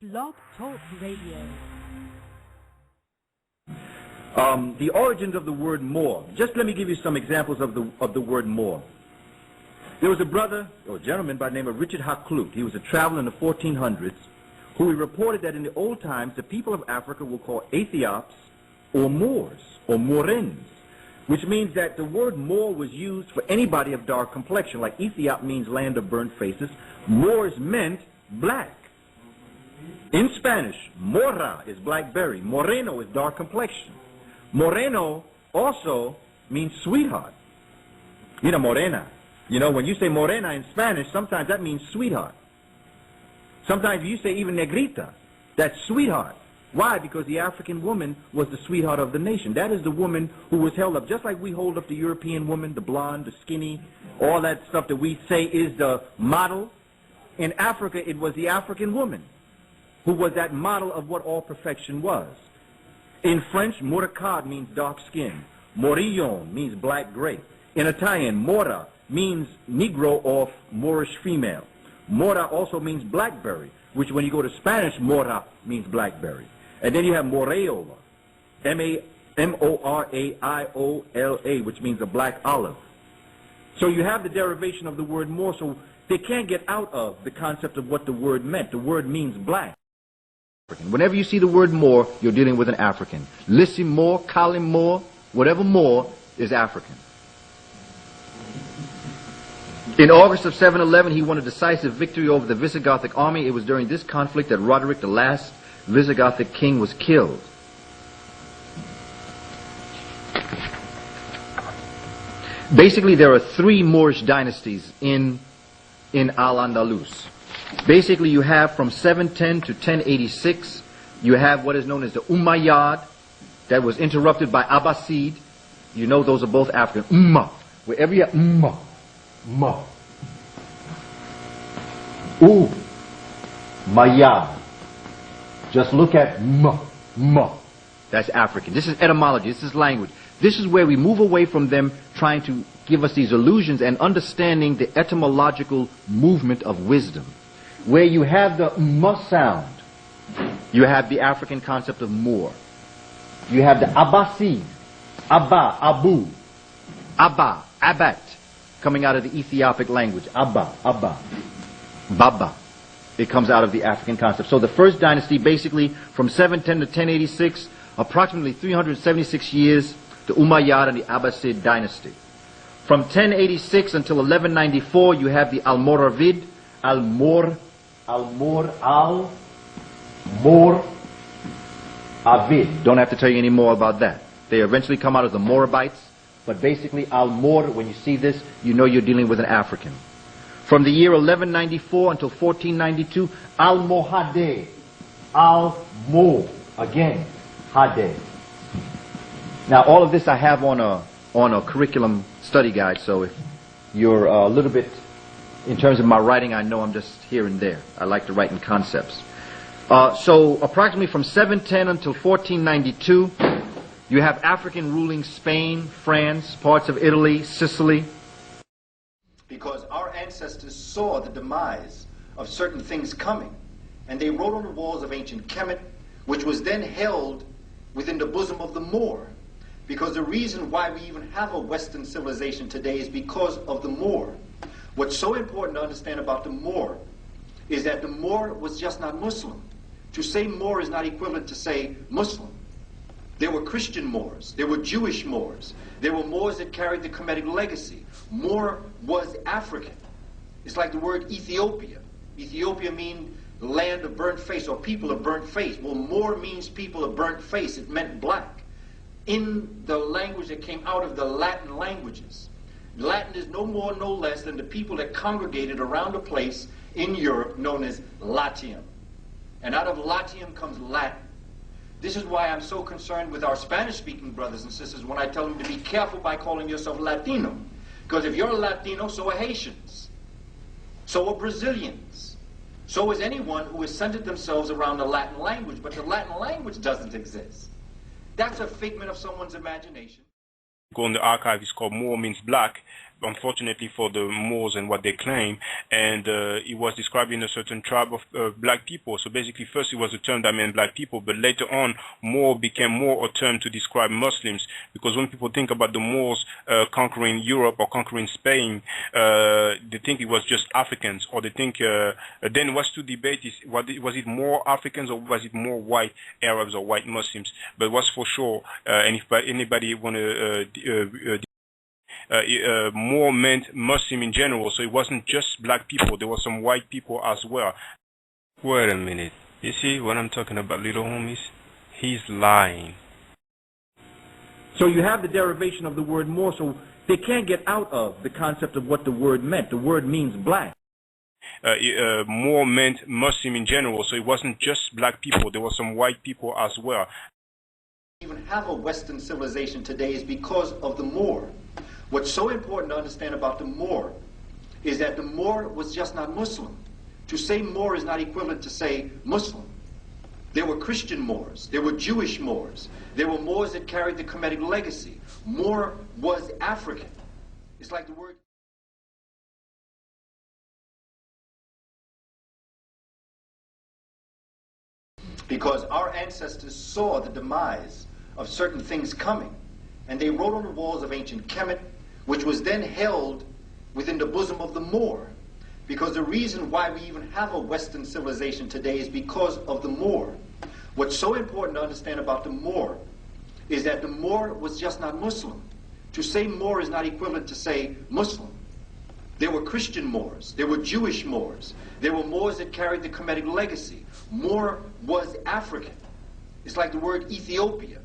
Blog Talk Radio. The origins of the word Moor. Just let me give you some examples of the word Moor. There was a brother, or a gentleman by the name of Richard Hakluyt. He was a traveler in the 1400s who reported that in the old times the people of Africa were called Ethiops or Moors or Morins, which means that the word Moor was used for anybody of dark complexion. Like Ethiop means land of burnt faces, Moors meant black. In Spanish, mora is blackberry, moreno is dark complexion. Moreno also means sweetheart. You know, morena. You know, when you say morena in Spanish, sometimes that means sweetheart. Sometimes you say even negrita, that's sweetheart. Why? Because the African woman was the sweetheart of the nation. That is the woman who was held up, just like we hold up the European woman, the blonde, the skinny, all that stuff that we say is the model. In Africa, it was the African woman who was that model of what all perfection was. In French, moricard means dark skin. Morillon means black grape. In Italian, mora means Negro or Moorish female. Mora also means blackberry, which when you go to Spanish, mora means blackberry. And then you have moraiola, M-O-R-A-I-O-L-A, which means a black olive. So you have the derivation of the word Moor, so they can't get out of the concept of what the word meant. The word means black. Whenever you see the word Moor, you're dealing with an African. Lissim Moor, Kalim Moor, whatever Moor is African. In August of 711, he won a decisive victory over the Visigothic army. It was during this conflict that Roderick, the last Visigothic king, was killed. Basically, there are three Moorish dynasties in Al-Andalus. Basically, you have from 710 to 1086, you have what is known as the Umayyad, that was interrupted by Abbasid. You know those are both African. Ummah. Wherever you have Ummah, Ma. Mayyad. Just look at Ma. That's African. This is etymology. This is language. This is where we move away from them trying to give us these illusions and understanding the etymological movement of wisdom. Where you have the M sound, you have the African concept of Moor. You have the Abbasid, Abba, Abu, Abba, Abat, coming out of the Ethiopic language. Abba, Baba. It comes out of the African concept. So the first dynasty, basically from 710 to 1086, approximately 376 years, the Umayyad and the Abbasid dynasty. From 1086 until 1194, you have the Almoravid, Almoravid. Don't have to tell you any more about that. They eventually come out as the Morabites, but basically Al-Mor, when you see this, you know you're dealing with an African. From the year 1194 until 1492, Al-Mohade, Al-Mo, again, Hade. Now all of this I have on a curriculum study guide, so if you're a little bit, in terms of my writing, I know I'm just here and there. I like to write in concepts. So approximately from 710 until 1492, you have African ruling Spain, France, parts of Italy, Sicily. Because our ancestors saw the demise of certain things coming, and they wrote on the walls of ancient Kemet, which was then held within the bosom of the Moor. Because the reason why we even have a Western civilization today is because of the Moor. What's so important to understand about the Moor is that the Moor was just not Muslim. To say Moor is not equivalent to say Muslim. There were Christian Moors. There were Jewish Moors. There were Moors that carried the Kemetic legacy. Moor was African. It's like the word Ethiopia. Ethiopia means the land of burnt face or people of burnt face. Well, Moor means people of burnt face. It meant black. In the language that came out of the Latin languages. Latin is no more, no less than the people that congregated around a place in Europe known as Latium. And out of Latium comes Latin. This is why I'm so concerned with our Spanish-speaking brothers and sisters when I tell them to be careful by calling yourself Latino. Because if you're a Latino, so are Haitians. So are Brazilians. So is anyone who has centered themselves around the Latin language. But the Latin language doesn't exist. That's a figment of someone's imagination. Go on the archive, it's called Moor Means Black. unfortunately for the Moors and what they claim, and it was describing a certain tribe of black people. So basically, first it was a term that meant black people, but later on, Moor became more a term to describe Muslims, because when people think about the Moors conquering Europe or conquering Spain, they think it was just Africans, or they think then what's to debate is was it more Africans or was it more white Arabs or white Muslims? But what's for sure, and if anybody want to Moor meant Muslim in general, so it wasn't just black people, there were some white people as well. Wait a minute, you see what I'm talking about, little homies? He's lying. So you have the derivation of the word Moor, so they can't get out of the concept of what the word meant. The word means black. Moor meant Muslim in general, so it wasn't just black people, there were some white people as well. Even have a Western civilization today is because of the Moor. What's so important to understand about the Moor is that the Moor was just not Muslim. To say Moor is not equivalent to say Muslim. There were Christian Moors, there were Jewish Moors, there were Moors that carried the Kemetic legacy. Moor was African. It's like the word... Because our ancestors saw the demise of certain things coming, and they wrote on the walls of ancient Kemet, which was then held within the bosom of the Moor. Because the reason why we even have a Western civilization today is because of the Moor. What's so important to understand about the Moor is that the Moor was just not Muslim. To say Moor is not equivalent to say Muslim. There were Christian Moors, there were Jewish Moors, there were Moors that carried the Kemetic legacy. Moor was African. It's like the word Ethiopia.